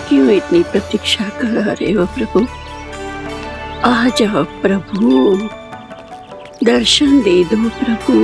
क्यों इतनी प्रतीक्षा कर रहे हो प्रभु? आ जाओ प्रभु, दर्शन दे दो प्रभु।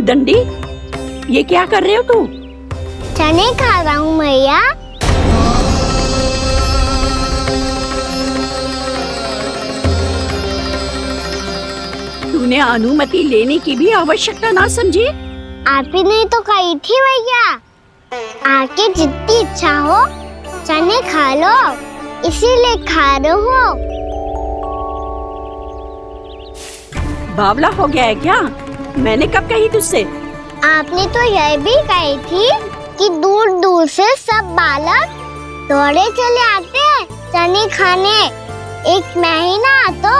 दंडी, ये क्या कर रहे हो तू? चने खा रहा हूँ मैया। तूने अनुमति लेने की भी आवश्यकता ना समझी? आप ही नहीं तो कही थी भैया, आके जितनी इच्छा हो चने खा लो, इसीलिए खा रहे हो। बावला हो गया है क्या? मैंने कब कही तुझसे? आपने तो यह भी कही थी कि दूर दूर से सब बालक दौड़े चले आते हैं चने खाने, एक महीना तो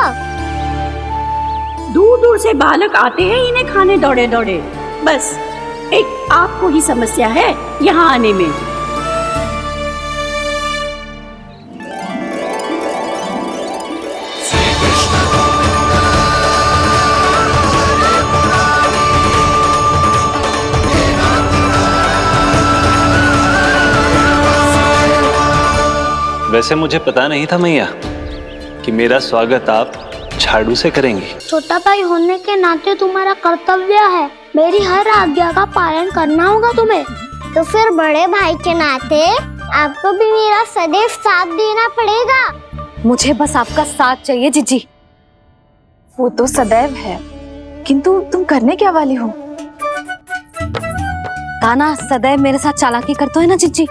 दूर दूर से बालक आते हैं इन्हें खाने दौड़े दौड़े। बस एक आपको ही समस्या है यहाँ आने में। वैसे मुझे पता नहीं था मैया कि मेरा स्वागत आप झाड़ू से करेंगी। छोटा भाई होने के नाते तुम्हारा कर्तव्य है, मेरी हर आज्ञा का पालन करना होगा तुम्हें। तो फिर बड़े भाई के नाते आपको भी मेरा सदैव साथ देना पड़ेगा। मुझे बस आपका साथ चाहिए जीजी। वो तो सदैव है, किंतु तुम करने क्या वाली हो? कान्हा सदैव मेरे साथ चालाकी करता है ना जीजी,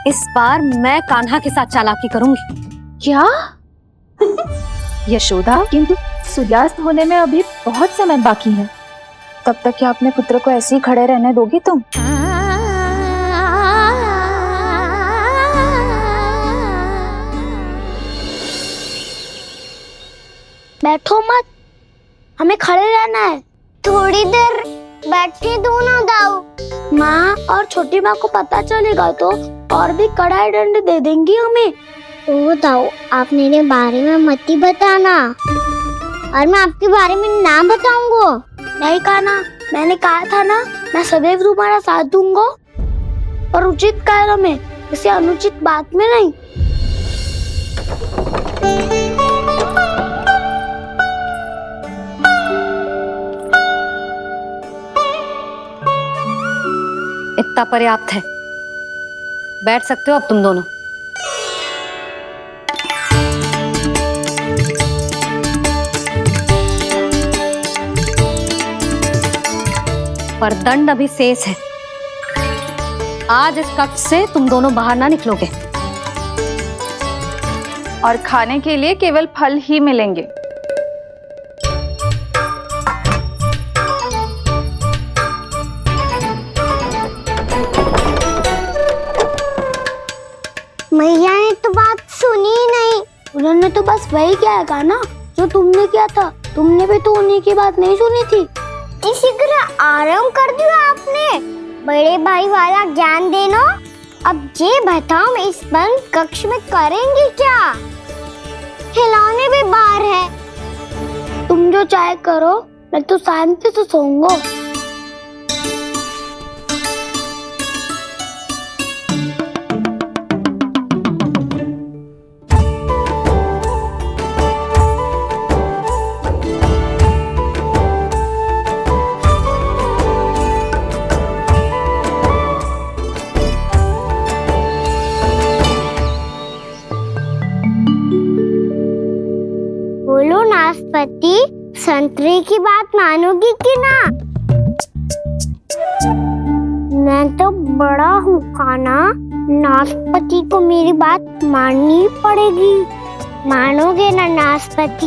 इस बार मैं कान्हा के साथ चालाकी करूंगी। क्या? यशोदा, किंतु सूर्यास्त होने में अभी बहुत समय बाकी है, तब तक क्या अपने पुत्र को ऐसे ही खड़े रहने दोगी तुम? बैठो मत, हमें खड़े रहना है। थोड़ी देर बैठे दोनों दाऊ। माँ और छोटी माँ को पता चलेगा तो और भी कड़ा दंड दे देंगी हमें। ओ दाऊ, आप मेरे बारे में मत ही बताना, और मैं आपके बारे में ना बताऊंगा। नहीं कान्हा, मैंने कहा था ना, मैं सदैव तुम्हारा साथ दूंगा, और उचित कार्य में, इसे अनुचित बात में नहीं। इतना पर्याप्त है, बैठ सकते हो अब तुम दोनों। पर दंड अभी शेष है, आज इस कक्ष से तुम दोनों बाहर ना निकलोगे, और खाने के लिए केवल फल ही मिलेंगे। मैया ने तो बात सुनी ही नहीं। उन्होंने तो बस वही किया ना जो तुमने किया था। तुमने भी तो उन्हीं की बात नहीं सुनी थी। शीघ्र आराम कर दिया आपने। बड़े भाई वाला ज्ञान देना। अब ये बताओ, इस बंद कक्ष में करेंगे क्या? खिलौने भी बाहर है। तुम जो चाहे करो, मैं तो शांति से सोऊंगा। बोलो नाशपाती, संतरे की बात मानोगी कि ना? मैं तो बड़ा हूँ काना, नाशपति को मेरी बात माननी पड़ेगी। मानोगे ना नाशपति?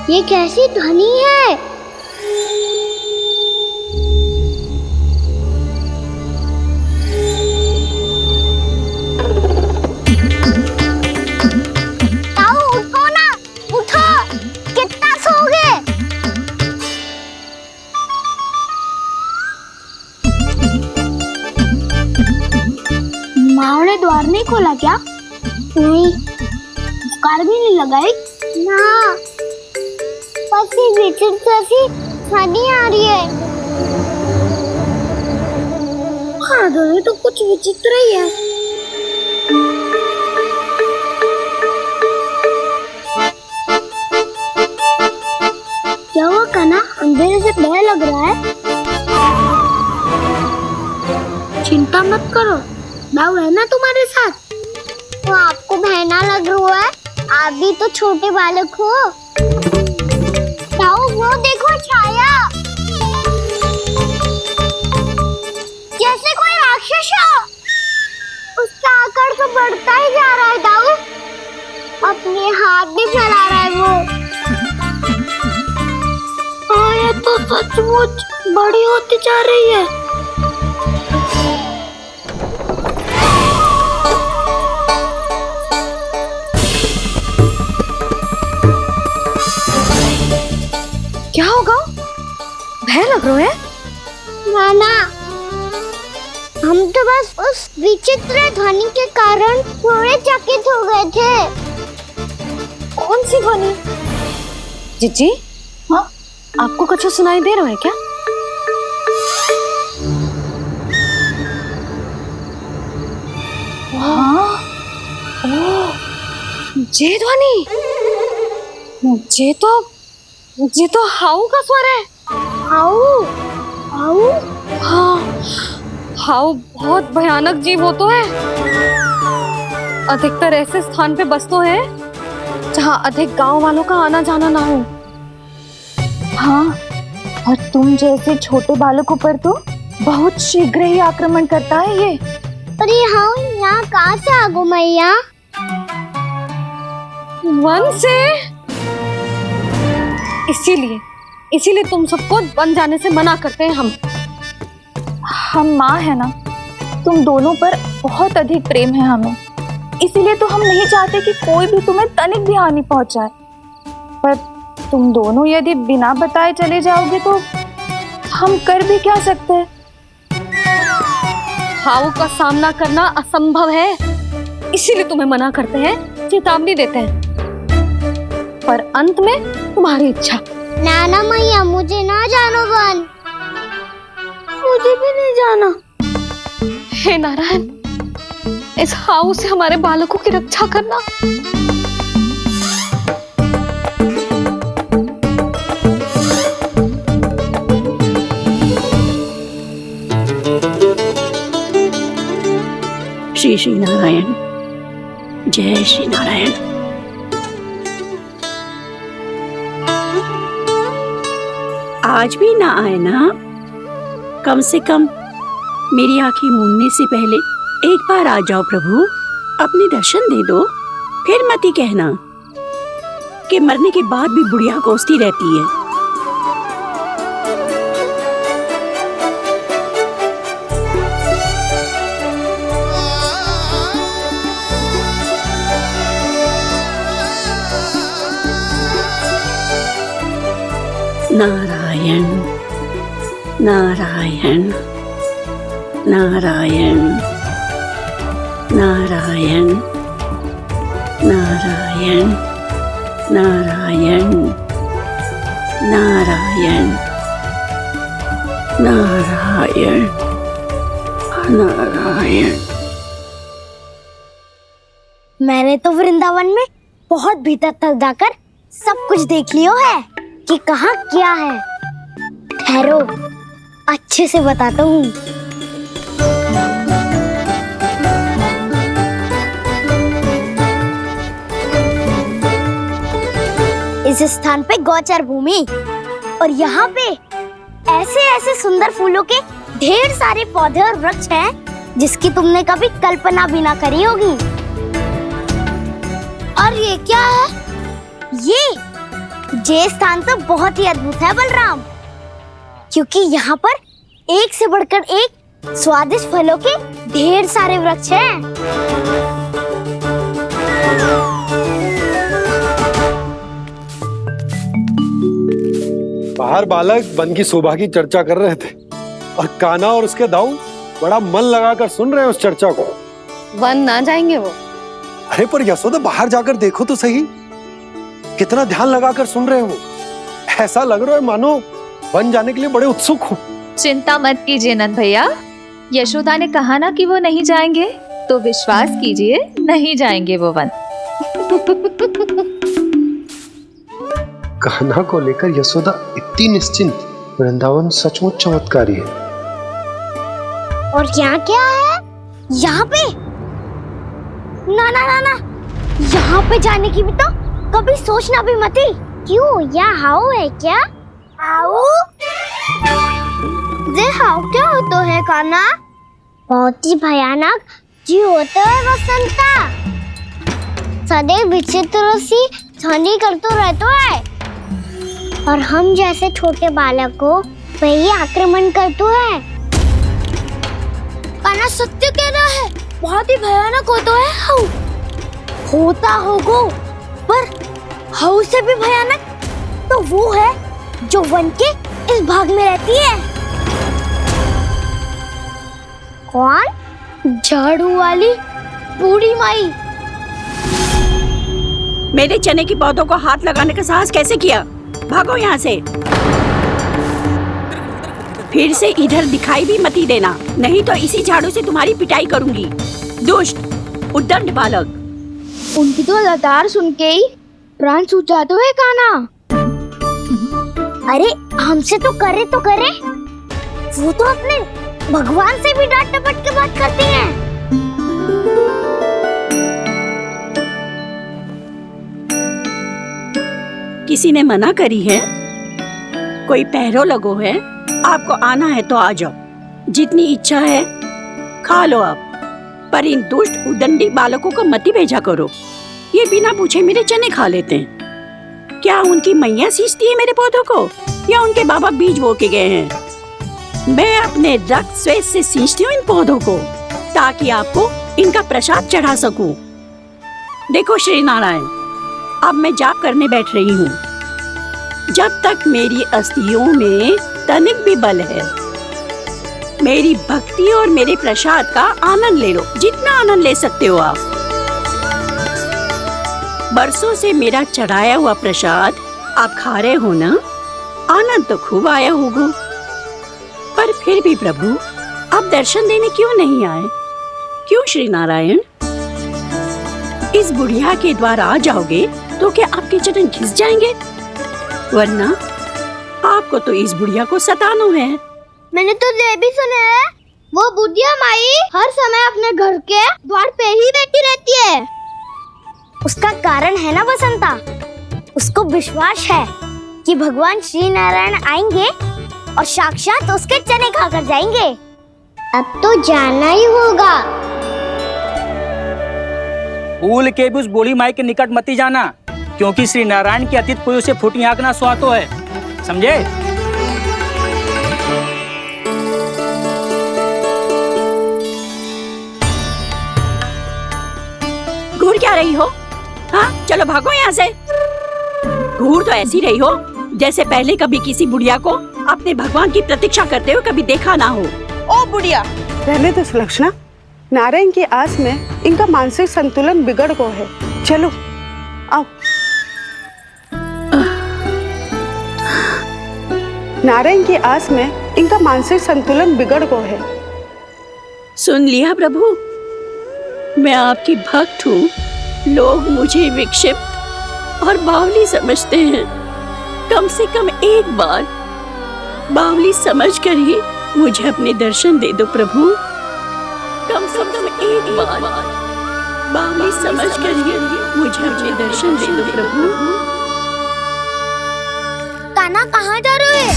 ये कैसी ध्वनि है? ताऊ उठो ना, उठो, कितना सोओगे? माँ ने द्वार नहीं खोला क्या? नहीं। कार भी नहीं लगाई? ना, बस ये विचित्र सी ध्वनि आ रही है। हाँ, ध्वनि तो कुछ विचित्र ही है। क्या हुआ कान्हा? अंधेरे से डर लग रहा है। चिंता मत करो, दाऊ है ना तुम्हारे साथ। तो आपको बहना लग रहा है, आप भी तो छोटे बालक हो। दाऊ वो देखो छाया, जैसे कोई राक्षस हो। उसका आकार तो बढ़ता ही जा रहा है दाऊ, अपने हाथ भी फैला रहा है वो। हाँ, ये तो सचमुच बड़ी होती जा रही है। क्या होगा? भय लग रहा है? नाना, हम तो बस उस विचित्र ध्वनि के कारण थोड़े चकित हो गए थे। कौन सी ध्वनि? जीजी, हाँ, आपको कुछ सुनाई दे रहा है क्या? हाँ, ओह, ये ध्वनि, ये तो हाउ का स्वर है। हाउ? हाउ? हाँ, हाउ बहुत भयानक जीव हो तो है। अधिकतर ऐसे स्थान पे बसते हैं जहाँ अधिक गांव वालों का आना जाना ना हो। हाँ, और तुम जैसे छोटे बालकों पर तो बहुत शीघ्र ही आक्रमण करता है ये। पर ये हाउ यहाँ कहाँ से आ गो मैया? वन से। इसीलिए तुम सबको वन जाने से मना करते हैं हम माँ है ना, तुम दोनों पर बहुत अधिक प्रेम है हमें, इसीलिए तो हम नहीं चाहते कि कोई भी तुम्हें तनिक भी हानि पहुंचाए। पर तुम दोनों यदि बिना बताए चले जाओगे तो हम कर भी क्या सकते हैं? हाउ का सामना करना असंभव है, इसीलिए तुम्हें मना करते हैं, चेतावनी देते हैं। पर अंत में तुम्हारी इच्छा। नाना मैया, मुझे ना जानो वन। मुझे भी नहीं जाना। हे नारायण, इस हाउ से हमारे बालकों की रक्षा करना। श्री श्री नारायण, जय श्री नारायण। आज भी ना आए ना? कम से कम मेरी आंखें मूंदने से पहले एक बार आ जाओ प्रभु, अपने दर्शन दे दो। फिर मत ही कहना कि मरने के बाद भी बुढ़िया कोसती रहती है। नारायण नारायण नारायण नारायण नारायण नारायण नारायण नारायण नारायण। मैंने तो वृंदावन में बहुत भीतर तक जाकर सब कुछ देख लियो है कि कहाँ क्या है। ठहरो, अच्छे से बताता हूँ। इस स्थान पे गोचर भूमि और यहाँ पे ऐसे ऐसे सुंदर फूलों के ढेर सारे पौधे और वृक्ष हैं जिसकी तुमने कभी कल्पना भी ना करी होगी। और ये क्या है? ये स्थान तो बहुत ही अद्भुत है बलराम, क्योंकि यहाँ पर एक से बढ़कर एक स्वादिष्ट फलों के ढेर सारे वृक्ष हैं। बाहर बालक वन की शोभा की चर्चा कर रहे थे और कान्हा और उसके दाऊ बड़ा मन लगाकर सुन रहे हैं उस चर्चा को। वन ना जाएंगे वो? अरे पर यशोदा बाहर जाकर देखो तो सही, कितना ध्यान लगाकर सुन रहे हो। ऐसा लग रहा है मानो वन जाने के लिए बड़े उत्सुक हो। चिंता मत कीजिए नंद भैया, यशोदा ने कहा ना कि वो नहीं जाएंगे, तो विश्वास कीजिए नहीं जाएंगे वो वन। कान्हा को लेकर यशोदा इतनी निश्चिंत, वृंदावन सचमुच चमत्कारी है। और यहाँ क्या है? यहाँ पे ना ना ना ना, यहाँ पे जाने की भी तो कभी सोचना भी मत ही। क्यों, यहाँ हाउ है क्या? हाउ? ये हाउ क्या होता है कान्हा? बहुत ही भयानक जी होता है वसंता। सदैव विचित्र सी ध्वनि करते रहता है और हम जैसे छोटे बालक को वही आक्रमण करते हैं। कान्हा सत्य कह रहा है, बहुत ही भयानक होता है हाउ। होता होगा, पर हाउ से भी भयानक तो वो है जो वन के इस भाग में रहती है। कौन? झाड़ू वाली बूढ़ी माई। मेरे चने की पौधों को हाथ लगाने का साहस कैसे किया? भागो यहाँ से। फिर से इधर दिखाई भी मत ही देना, नहीं तो इसी झाड़ू से तुम्हारी पिटाई करूंगी। दुष्ट उद्दंड बालक। उनकी तो लतार सुन के ही प्राण सूझ जाते हुए कान्हा। अरे हमसे तो करे, वो तो अपने भगवान से भी डांट डपट के बात करती हैं। किसी ने मना करी है? कोई पहरो लगो है? आपको आना है तो आ जाओ, जितनी इच्छा है खा लो आप, पर इन दुष्ट उदंडी बालकों को मत ही भेजा करो। ये बिना पूछे मेरे चने खा लेते हैं। क्या उनकी मैया सींचती है मेरे पौधों को, या उनके बाबा बीज बो के गए हैं? मैं अपने रक्त स्वेद से सींचती हूँ इन पौधों को, ताकि आपको इनका प्रसाद चढ़ा सकूं। देखो श्री नारायण, अब मैं जाप करने बैठ रही हूँ। जब तक मेरी अस्थियों में तनिक भी बल है, मेरी भक्ति और मेरे प्रसाद का आनंद ले लो, जितना आनंद ले सकते हो आप। बरसों से मेरा चढ़ाया हुआ प्रसाद आप खा रहे हो ना, आनंद तो खूब आया होगा। पर फिर भी प्रभु आप दर्शन देने क्यों नहीं आए? क्यों श्री नारायण? इस बुढ़िया के द्वार आ जाओगे तो क्या आपके चरण घिस जाएंगे? वरना आपको तो इस बुढ़िया को सताना है। मैंने तो ये भी सुना है, वो बुढ़िया माई हर समय अपने घर के द्वार पे ही बैठी रहती है। उसका कारण है ना बसंता, उसको विश्वास है कि भगवान श्री नारायण आएंगे और साक्षात उसके चने खाकर जाएंगे। अब तो जाना ही होगा। भूल के भी उस बूढ़ी माई के निकट मत जाना, क्योंकि श्री नारायण के अतीत कोई उसे फूटी आंख ना सुहातो है, समझे? घूर क्या रही हो? हाँ, चलो भागो यहाँ से। घूर तो ऐसी रही हो जैसे पहले कभी किसी बुढ़िया को अपने भगवान की प्रतीक्षा करते हुए कभी देखा ना हो। ओ बुढ़िया, रहने तो सुलक्षणा, नारायण की आस में इनका मानसिक संतुलन बिगड़ गया है। चलो आओ। नारायण की आस में इनका मानसिक संतुलन बिगड़ गया है। सुन लिया प्रभु, मैं आपकी भक्त हूँ। लोग मुझे विक्षिप्त और बावली समझते हैं। कम से कम एक बार बावली समझकर ही मुझे अपने दर्शन दे दो प्रभु। कम से कम एक बार बावली समझ कर मुझे अपने दर्शन दे दो प्रभु। कान्हा कहाँ जा रहे हो?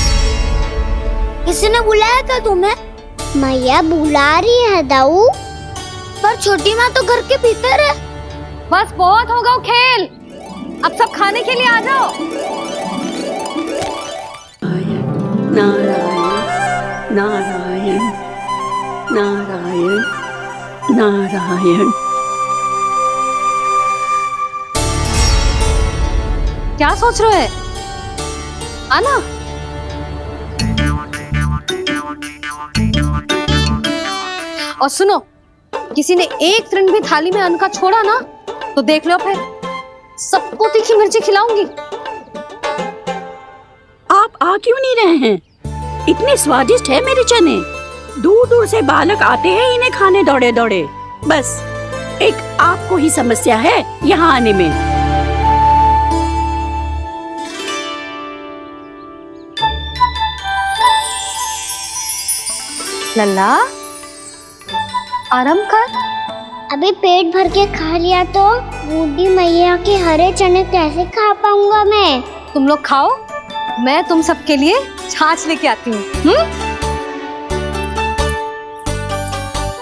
किसी ने बुलाया था तुम्हें? मैया बुला रही है दाऊ, पर छोटी माँ तो घर के भीतर है। बस बहुत होगा वो खेल, अब सब खाने के लिए आ जाओ। नारायण नारायण नारायण नारायण। क्या सोच रहे हो? आना। और सुनो, किसी ने एक तृण भी थाली में अन्न का छोड़ा ना तो देख लो, फिर सबको तीखी मिर्ची खिलाऊंगी। आप आ क्यों नहीं रहे हैं? इतने स्वादिष्ट है मेरे चने। दूर दूर से बालक आते हैं इन्हें खाने दौड़े दौड़े। बस एक आपको ही समस्या है यहाँ आने में। लल्ला, आराम कर। अभी पेट भर के खा लिया तो बूढ़ी मैया के हरे चने कैसे खा पाऊंगा मैं? तुम लोग खाओ, मैं तुम सबके लिए छाछ लेके आती हूँ।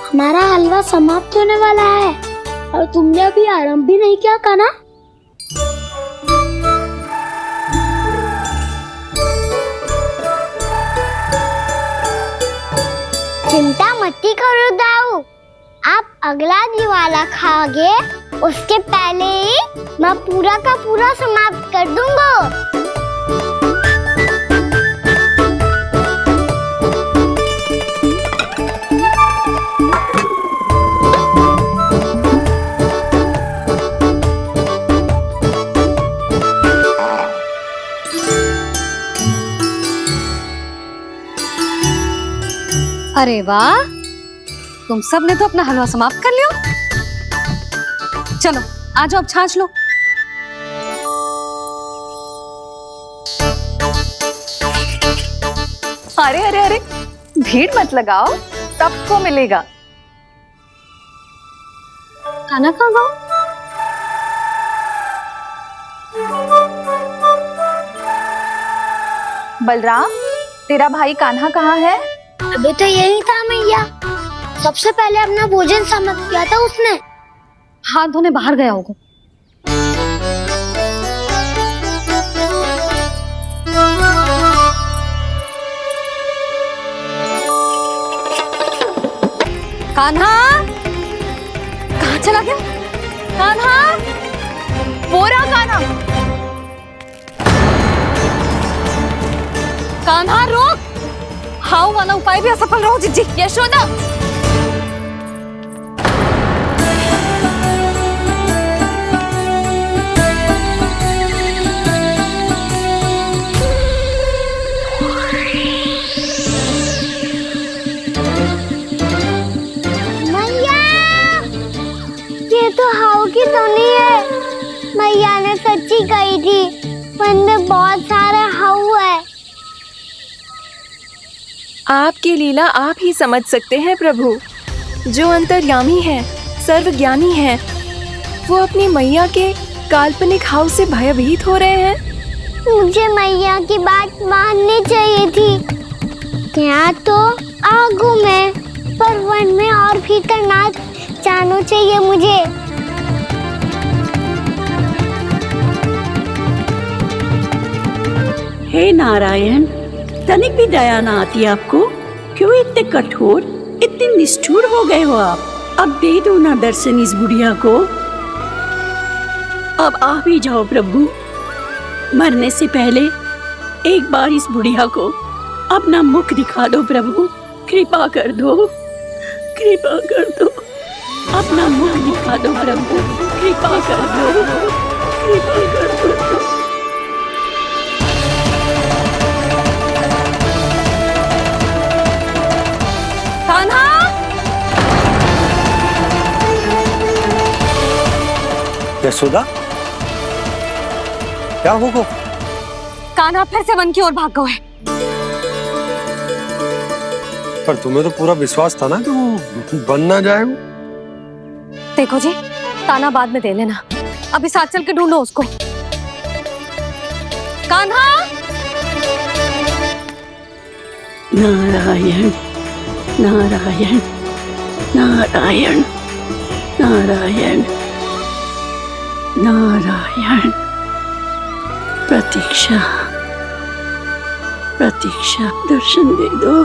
हमारा हलवा समाप्त होने वाला है और तुमने अभी आराम भी नहीं किया कान्हा। चिंता मत करो दाऊ, आप अगला दिवाला खाओगे उसके पहले ही मैं पूरा का पूरा समाप्त कर दूंगा। अरे वाह, तुम सब ने तो अपना हलवा समाप्त कर लिया। चलो आ जाओ, अब छाछ लो। अरे अरे अरे, भीड़ मत लगाओ, सबको मिलेगा। खाना खा गो। बलराम, तेरा भाई कान्हा कहाँ है? अभी तो यही था मैया, सबसे पहले अपना भोजन समाप्त किया था उसने। हाथ धोने बाहर गया होगा। कान्हा कहाँ चला गया? कान्हा, वो रहा कान्हा। कान्हा रोक। हाउ वाला उपाय भी असफल रहो जिज्जी। यशोदा, मैया, ये तो हाउ की धुनी है। मैया ने सच्ची कही थी, मन में बहुत सारे हाउ है। आपकी लीला आप ही समझ सकते हैं प्रभु। जो अंतर्यामी है, सर्वज्ञानी है, वो अपनी मैया के काल्पनिक हाव से भयभीत हो रहे हैं। मुझे मैया की बात माननी चाहिए थी। यहाँ तो आगू में, पर वन में और भीतर ना जाना चाहिए मुझे। हे नारायण, तनिक भी दया ना आती आपको? क्यों इतने कठोर, इतने निष्ठुर हो गए हो आप? अब दे दो ना दर्शन इस बुढ़िया को। अब आ भी जाओ प्रभु। मरने से पहले एक बार इस बुढ़िया को अपना मुख दिखा दो प्रभु। कृपा कर दो, कृपा कर दो, अपना मुख दिखा दो प्रभु। कृपा कर दो, कृपा कर दो। कान्हा, यशोदा, क्या होगा? कान्हा फिर से वन की ओर भाग गए। पर तुम्हें तो पूरा विश्वास था ना कि वो बन ना जाए वो। देखो जी, ताना बाद में दे लेना, अभी साथ चल के ढूंढो उसको। कान्हा! नारायण नारायण नारायण नारायण नारायण। प्रतीक्षा प्रतीक्षा, दर्शन दे दो।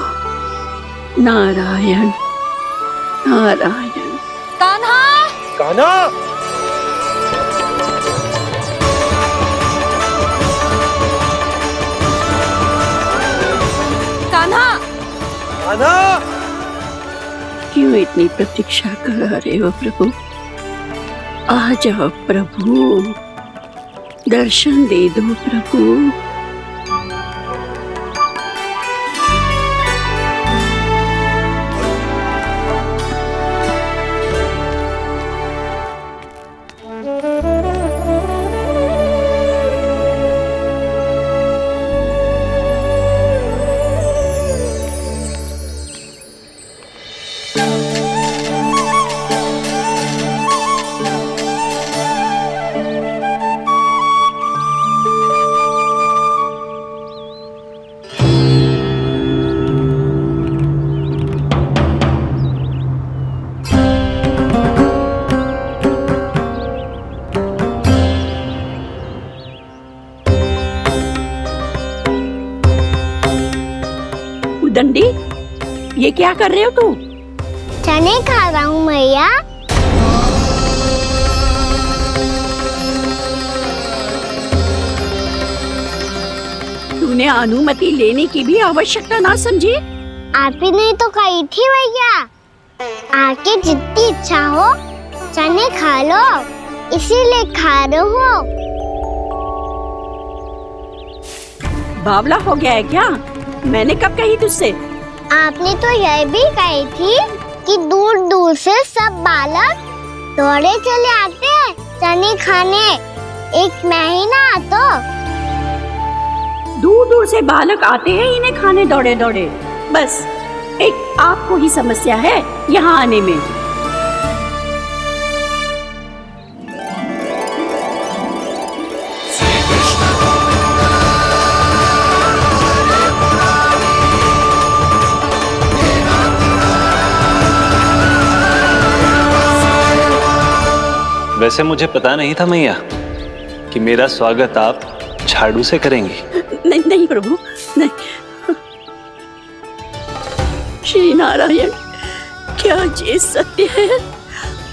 नारायण नारायण। कान्हा! कान्हा! कान्हा! कान्हा! क्यों इतनी प्रतीक्षा करा रहे हो प्रभु? आ जाओ प्रभु, दर्शन दे दो प्रभु। दंडी, ये क्या कर रहे हो तू? चने खा रहा हूँ मैया। तूने अनुमति लेने की भी आवश्यकता ना समझी? आप ही नहीं तो कही थी भैया, आके जितनी इच्छा हो चने खा लो, इसीलिए खा रहे हो। बावला हो गया है क्या? मैंने कब कही तुझसे? आपने तो यह भी कही थी कि दूर दूर से सब बालक दौड़े चले आते हैं चने खाने, एक महीना तो दूर दूर से बालक आते हैं इन्हें खाने दौड़े दौड़े। बस एक आपको ही समस्या है यहाँ आने में। वैसे मुझे पता नहीं था मैया कि मेरा स्वागत आप झाड़ू से करेंगी। नहीं नहीं प्रभु, नहीं। श्री नारायण, क्या ये सत्य है?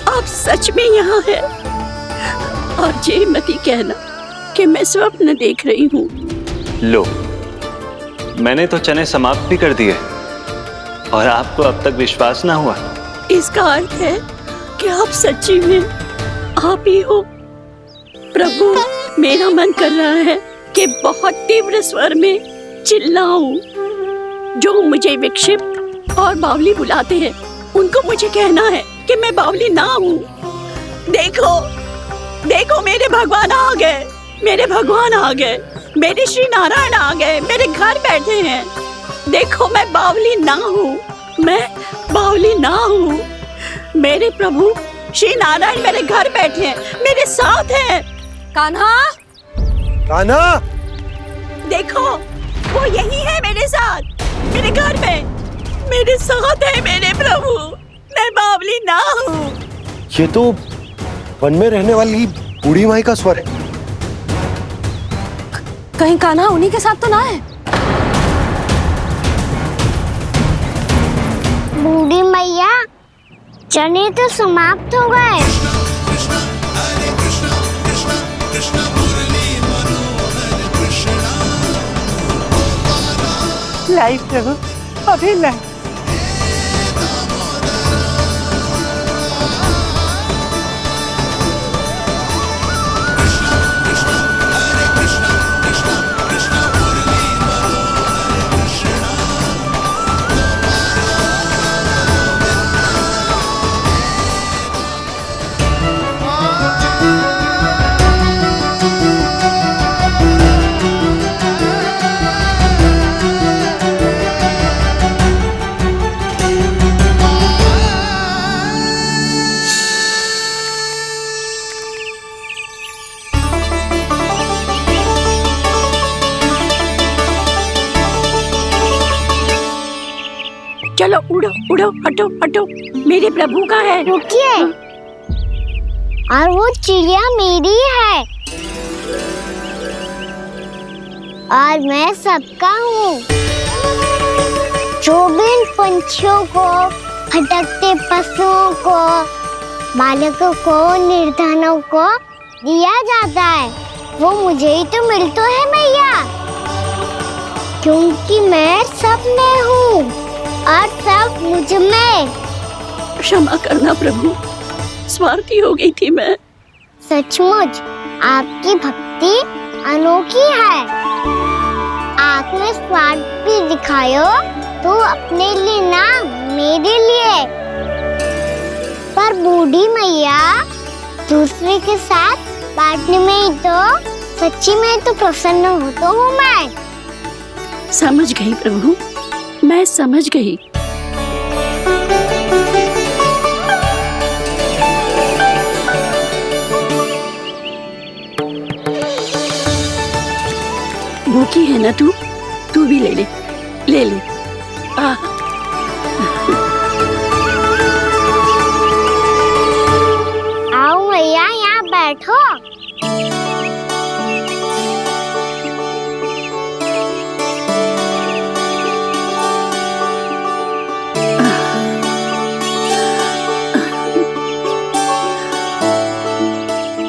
आप सच में यहाँ हैं? और ये मत ही कहना कि मैं स्वप्न देख रही हूँ। लो, मैंने तो चने समाप्त भी कर दिए और आपको अब तक विश्वास ना हुआ। इसका अर्थ है कि आप सच्ची में आप ही हो। प्रभु, मेरा मन कर रहा है कि बहुत तीव्र स्वर में चिल्लाऊं। जो मुझे विक्षिप्त और बावली बुलाते हैं उनको मुझे कहना है कि मैं बावली ना हूँ। देखो देखो, मेरे भगवान आ गए, मेरे भगवान आ गए, मेरे श्री नारायण आ गए, मेरे घर बैठे हैं। देखो, मैं बावली ना हूँ, मैं बावली ना हूँ। मेरे प्रभु श्री नारायण मेरे घर बैठे हैं, मेरे साथ हैं। कान्हा! कान्हा! देखो, वो यही है मेरे साथ, मेरे घर में, मेरे साथ है मेरे प्रभु। मैं बावली ना हूँ। ये तो वन में रहने वाली बूढ़ी माई का स्वर है। कहीं कान्हा उन्हीं के साथ तो ना है? बूढ़ी मैया, चने तो समाप्त हो गए। लाई प्रभु, अभी लाई। छोड़ो, हटो हटो, मेरे प्रभु का है। रुकिए, और वो चिड़िया मेरी है और मैं सबका हूँ। जो भी इन पंछियों को, भटकते पशुओं को, बालकों को, निर्धनों को दिया जाता है, वो मुझे ही तो मिलता है मैया, क्योंकि मैं सब में हूँ और सब मुझ में। क्षमा करना प्रभु, स्वार्थी हो गई थी मैं। सचमुच आपकी भक्ति अनोखी है। आपने स्वार्थ भी दिखायो तो अपने लिए ना, मेरे लिए। पर बूढ़ी मैया दूसरे के साथ बांटने में ही तो सच्ची में तो प्रसन्न होता हूँ मैं। समझ गई प्रभु, मैं समझ गई। भूखी है ना तू भी ले ले, ले ले। आओ मैया, यहाँ बैठो।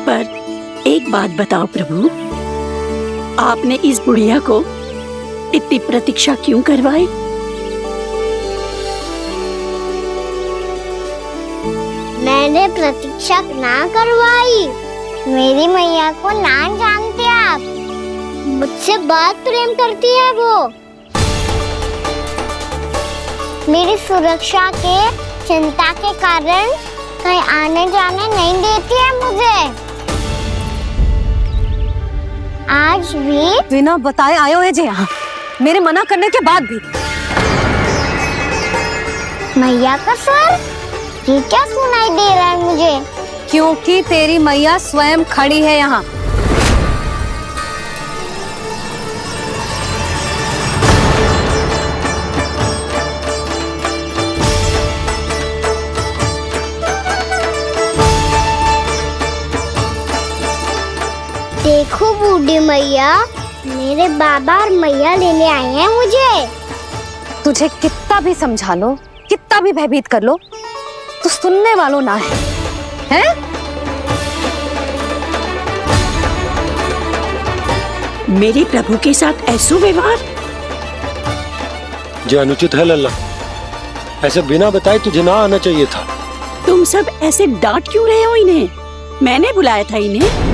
पर एक बात बताओ प्रभु, आपने इस बुढ़िया को इतनी प्रतीक्षा क्यों करवाई? मैंने प्रतीक्षा ना करवाई। मेरी मैया को ना जानते आप, मुझसे बहुत प्रेम करती है वो। मेरी सुरक्षा के चिंता के कारण कहीं आने जाने नहीं देती है मुझे। आज भी बिना बताए आयो है जी यहाँ, मेरे मना करने के बाद भी। मैया का स्वर, ये क्या सुनाई दे रहा है मुझे? क्योंकि तेरी मैया स्वयं खड़ी है यहाँ। देखो बूढ़ी मैया, मेरे बाबा और मैया लेने आए हैं मुझे। तुझे कितना भी समझा लो, कितना भी भयभीत कर लो, तो सुनने वालों ना है, हैं? मेरे प्रभु के साथ ऐसा व्यवहार जो अनुचित है लल्ला। ऐसे बिना बताए तुझे ना आना चाहिए था। तुम सब ऐसे डांट क्यों रहे हो इन्हें? मैंने बुलाया था इन्हें।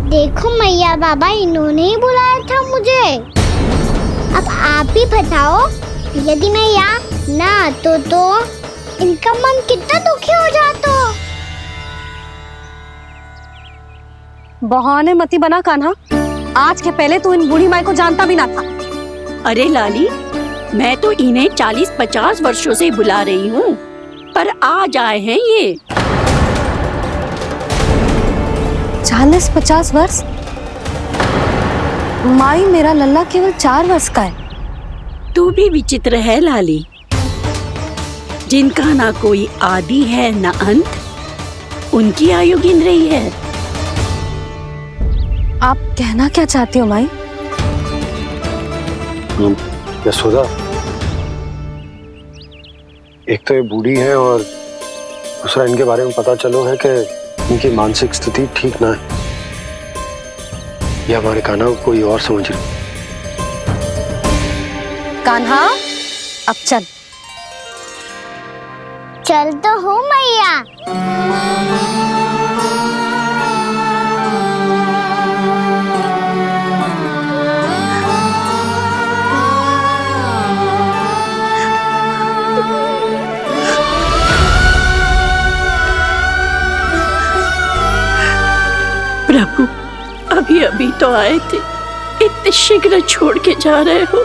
देखो मैया बाबा, इन्होंने ही बुलाया था मुझे। अब आप ही बताओ, यदि मैं यहाँ ना आतो तो इनका मन कितना दुखी हो जाता। बहाने मती बना कान्हा, आज के पहले तू इन बूढ़ी माई को जानता भी ना था। अरे लाली, मैं तो इन्हें 40-50 वर्षों से बुला रही हूँ, पर आज आए हैं ये। 40-50 वर्ष? माई, मेरा लल्ला केवल 4 वर्ष का है। तू भी विचित्र है लाली, जिनका ना कोई आदि है ना अंत, उनकी आयु गिन रही है। आप कहना क्या चाहती हो माई? यशोदा, एक तो ये बूढ़ी है और दूसरा इनके बारे में पता चलो है कि इनकी मानसिक स्थिति ठीक ना है। ये हमारे कान्हा को कोई और समझ रही। कान्हा, अब चल। चल तो हूँ मैया। प्रभु, अभी अभी तो आए थे, इतने शीघ्र छोड़ के जा रहे हो।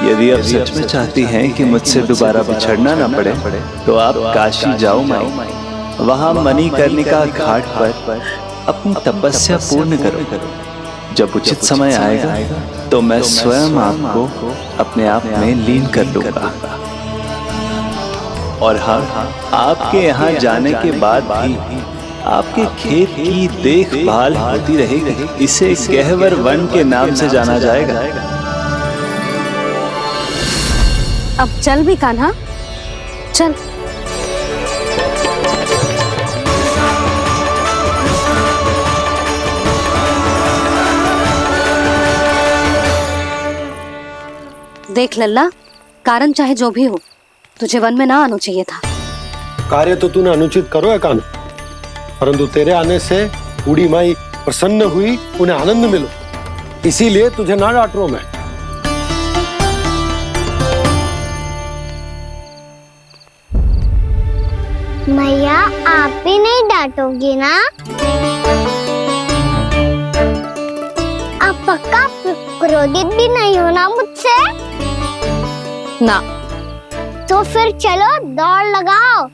यदि आप सच में चाहती हैं कि मुझसे दोबारा बिछड़ना ना पड़े तो आप काशी जाओ माई। वहां मणिकर्णिका घाट पर अपनी तपस्या पूर्ण करो। जब उचित समय आएगा तो मैं स्वयं आपको अपने आप में लीन कर लूंगा। और हाँ, आपके यहाँ जाने के बाद भी आपके खेत की देखभाल होती रहेगी। इसे गहवर वन के नाम से जाना जाएगा। अब चल भी कान्हा, चल। देख लल्ला, कारण चाहे जो भी हो, तुझे वन में ना आना चाहिए था। कार्य तो तूने अनुचित करो है कान्हा, परंतु तेरे आने से बूढ़ी माई प्रसन्न हुई, उन्हें आनंद मिलो, इसीलिए तुझे ना डांट रहा हूं मैं। मैया आप भी नहीं डांटोगी ना? आप पक्का क्रोधित भी नहीं हो ना मुझसे? ना। तो फिर चलो दौड़ लगाओ,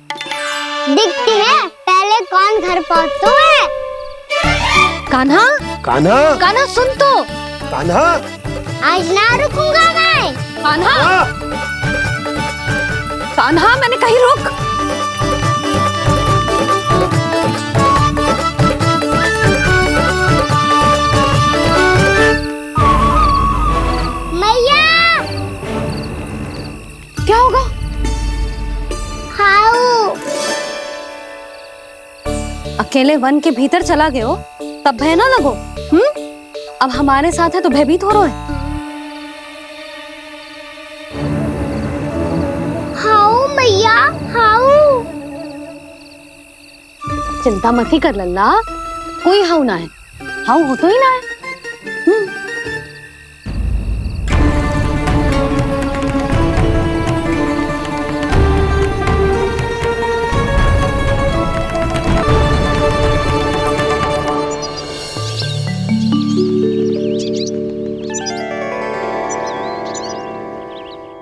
दिखती है पहले कौन घर पहुंचता है। कान्हा, कान्हा, कान्हा सुन तो। कान्हा, आज ना रुकूंगा मैं। कान्हा, कान्हा मैंने कही रुक। मैया, क्या होगा? हाउ अकेले वन के भीतर चला गए हो तब भय ना लगो। अब हमारे साथ है तो भयभीत हो रहे हैं। हाउ मैया, हाउ। चिंता मत ही कर लल्ला, कोई हाउ ना है। हाउ हो तो ही ना है।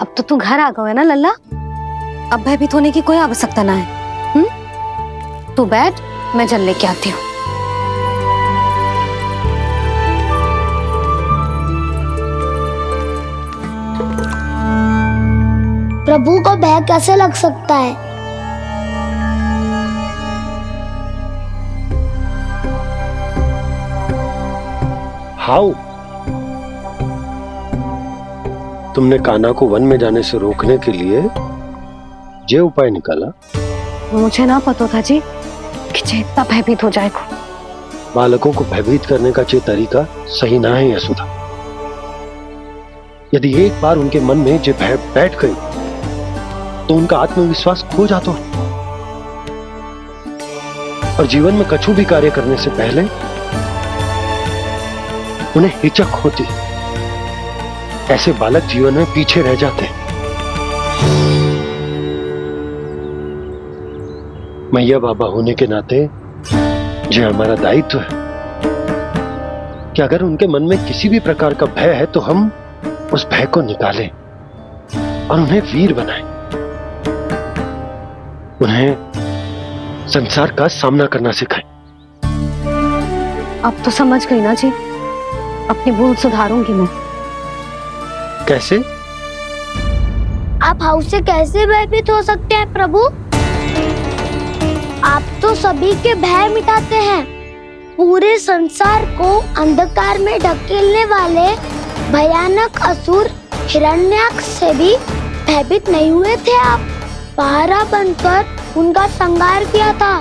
अब तो तू घर आ गया है ना लल्ला, अब भयभीत होने की कोई आवश्यकता ना है। तू बैठ, मैं जल लेके आती हूँ। प्रभु को भय कैसे लग सकता है? हाउ? तुमने कान्हा को वन में जाने से रोकने के लिए ये उपाय निकाला? मुझे ना पता था जी कि इतना भयभीत हो जाएगा। बालकों को भयभीत करने का ये तरीका सही ना है यशोदा। यदि एक बार उनके मन में ये भय बैठ गई तो उनका आत्मविश्वास खो जाता है और जीवन में कछु भी कार्य करने से पहले उन्हें हिचक होती। ऐसे बालक जीवन में पीछे रह जाते हैं। मैया बाबा होने के नाते ये हमारा दायित्व है कि अगर उनके मन में किसी भी प्रकार का भय है तो हम उस भय को निकालें और उन्हें वीर बनाएं, उन्हें संसार का सामना करना सिखाएं। अब तो समझ गई ना जी, अपनी भूल सुधारूंगी मैं। कैसे? आप हाउ से कैसे भयभीत हो सकते हैं प्रभु? आप तो सभी के भय मिटाते हैं। पूरे संसार को अंधकार में ढकेलने वाले भयानक असुर हिरण्याक्ष से भी भयभीत नहीं हुए थे आप। पहरा बनकर उनका संहार किया था।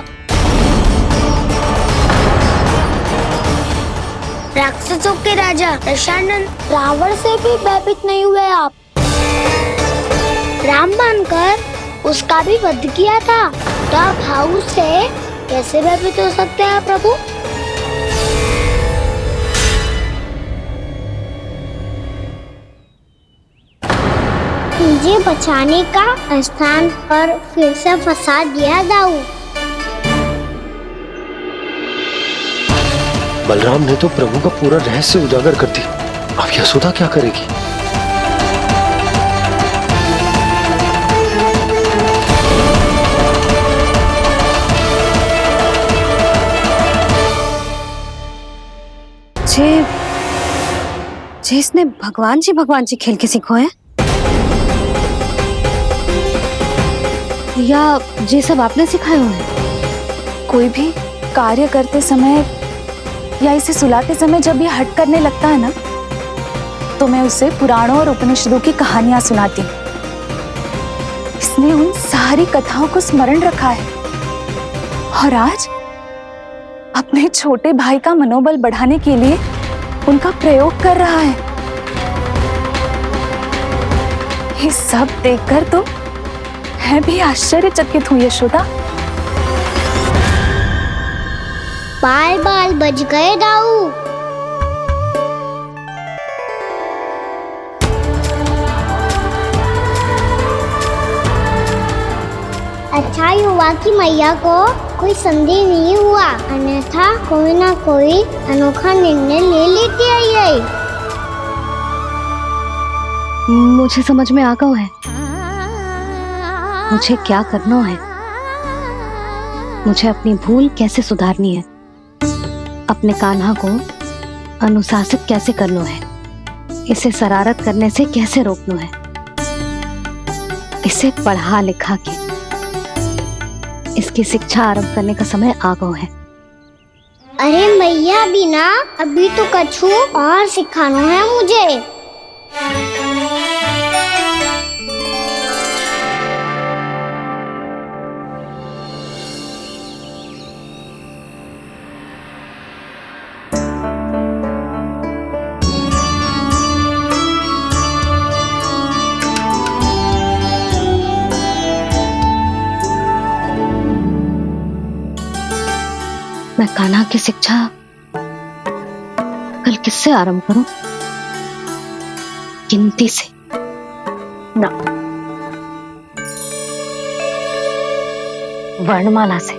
राक्षसों के राजा दशानन रावण से भी भयभीत नहीं हुए आप। राम बनकर उसका भी वध किया था। तो आप हाउ से कैसे भयभीत हो सकते हैं प्रभु? मुझे बचाने का स्थान पर फिर से फंसा दिया दाऊ। बलराम ने तो प्रभु का पूरा रहस्य उजागर कर दिया। अब यशोदा क्या करेगी? जे इसने भगवान जी खेल के सीखो है, या ये सब आपने सिखाए हुए हैं? कोई भी कार्य करते समय या इसे सुलाते समय जब ये हट करने लगता है ना, तो मैं उसे पुराणों और उपनिषदों की कहानियां सुनाती हूँ। इसने उन सारी कथाओं को स्मरण रखा है और आज अपने छोटे भाई का मनोबल बढ़ाने के लिए उनका प्रयोग कर रहा है। ये सब देखकर तो मैं भी आश्चर्यचकित हुई यशोदा। बाल बज गए दाऊ। अच्छा ही हुआ कि मैया को कोई संदेह नहीं हुआ, अन्यथा कोई ना कोई अनोखा निर्णय ले लेती है ये। मुझे समझ में आ गया है मुझे क्या करना है। मुझे अपनी भूल कैसे सुधारनी है, अपने कान्हा को अनुशासित कैसे करना है, इसे शरारत करने से कैसे रोकना है, इसे पढ़ा लिखा के इसकी शिक्षा आरंभ करने का समय आ गया है। अरे मैया बिना अभी तो कछु और सिखाना है मुझे। मैं कान्हा की शिक्षा कल किससे आरंभ करूं? गिनती से ना, वर्णमाला से।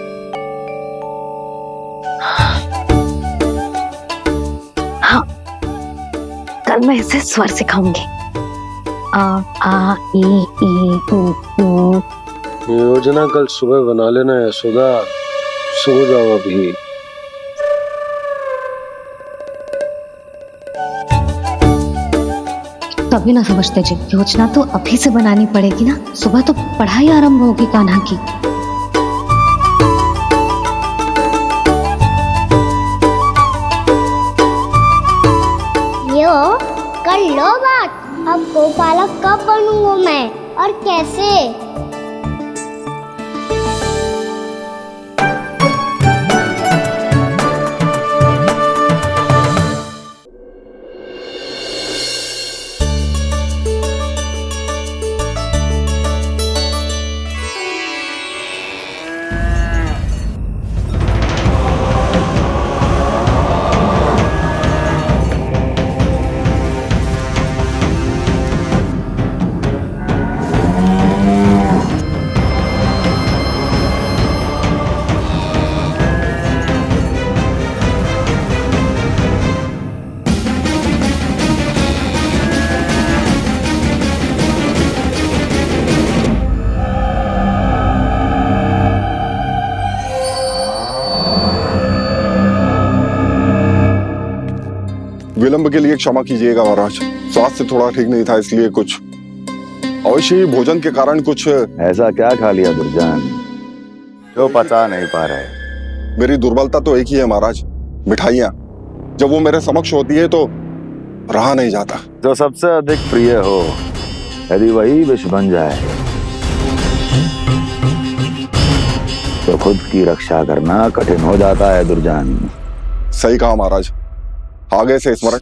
हाँ, कल मैं इसे स्वर सिखाऊंगी। आ आ ई ई उ। योजना कल सुबह बना लेना यशोदा, सो जाओ अभी। कभी ना समझते जी, योजना तो अभी से बनानी पड़ेगी ना। सुबह तो पढ़ाई आरंभ होगी कान्हा की। यो कर लो बात। अब गोपालक कब बनूंगा मैं और कैसे? विलंब के लिए क्षमा कीजिएगा महाराज, स्वास्थ्य थोड़ा ठीक नहीं था, इसलिए कुछ अवश्य ही भोजन के कारण कुछ। ऐसा क्या खा लिया दुर्जन जो पचा नहीं पा रहे? मेरी दुर्बलता तो एक ही है महाराज, मिठाइयाँ। जब वो मेरे समक्ष होती है तो रहा नहीं जाता। जो सबसे अधिक प्रिय हो, यदि वही विष बन जाए तो खुद की रक्षा करना कठिन हो जाता है दुर्जन। सही कहा महाराज, आगे से स्मरण।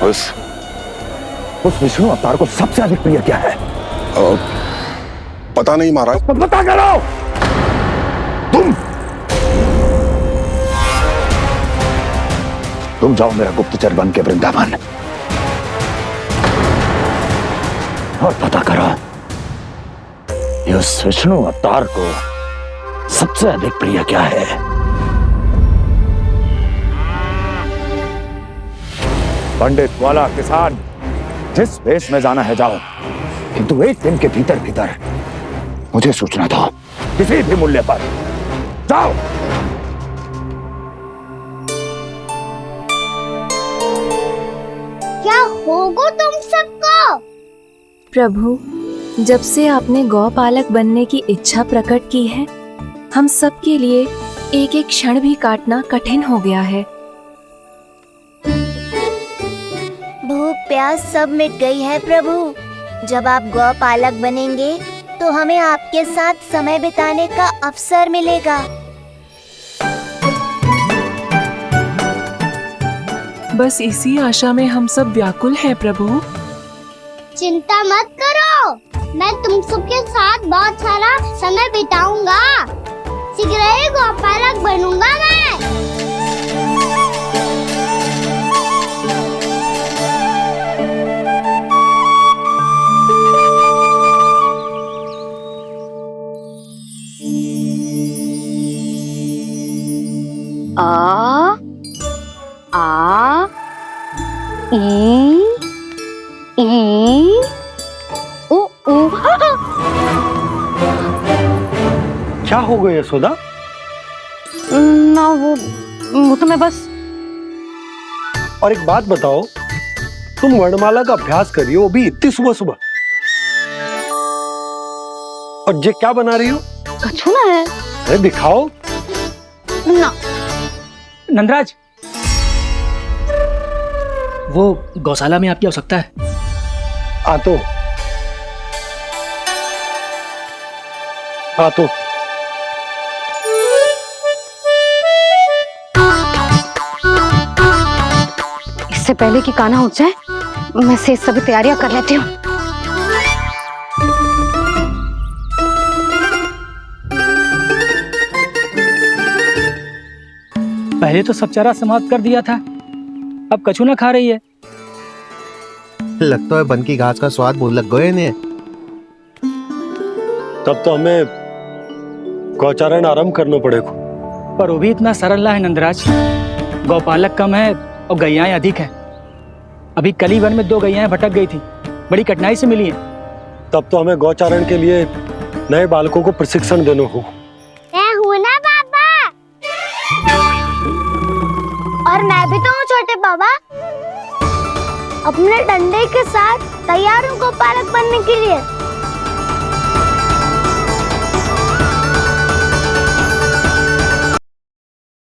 उस विष्णु अवतार को सबसे अधिक प्रिय क्या है? पता नहीं महाराज। पता करो। तुम जाओ मेरा गुप्तचर बन के वृंदावन और पता करो उस विष्णु अवतार को सबसे अधिक प्रिय क्या है। पंडित, वाला, किसान, जिस वेश में जाना है जाओ, किंतु एक दिन के भीतर भीतर मुझे सूचना दो। किसी भी मूल्य पर। जाओ। क्या होगा तुम सबको? प्रभु, जब से आपने गौपालक बनने की इच्छा प्रकट की है, हम सब के लिए एक एक क्षण भी काटना कठिन हो गया है। भूख प्यास सब मिट गई है प्रभु। जब आप गौपालक बनेंगे तो हमें आपके साथ समय बिताने का अवसर मिलेगा। बस इसी आशा में हम सब व्याकुल हैं प्रभु। चिंता मत करो, मैं तुम सबके साथ बहुत सारा समय बिताऊंगा। शीघ्र ही गौपालक बनूंगा मैं। आ आ ई उ उ। क्या हो गया यशोदा? ना वो तो मैं बस। और एक बात बताओ, तुम वर्णमाला का अभ्यास कर रही हो, भी इतनी सुबह सुबह, और ये क्या बना रही हो? कछुआ है। अरे दिखाओ ना। नंदराज, वो गौशाला में आपकी आवश्यकता है। आ तो इससे पहले कि कान्हा उठ जाए, मैं से सभी तैयारियां कर लेती हूँ। पहले तो सब चारा समाप्त कर दिया था, अब कछू ना खा रही है। लगता है बन की घास का स्वाद भूल लग गए ने। तब तो हमें गौचारण आरंभ करना पड़ेगा। पर वो भी इतना सरल ना है नंदराज। गौपालक कम है और गैयाएं अधिक हैं। अभी कली वन में 2 गैयाएं भटक गई थी, बड़ी कठिनाई से मिली हैं। तब तो हमें गौचारण के लिए नए बालकों को प्रशिक्षण देना होगा। मैं हूँ ना बाबा, और मैं भी तो हूँ छोटे बाबा। अपने डंडे के साथ तैयार हूँ गौपालक बनने के लिए।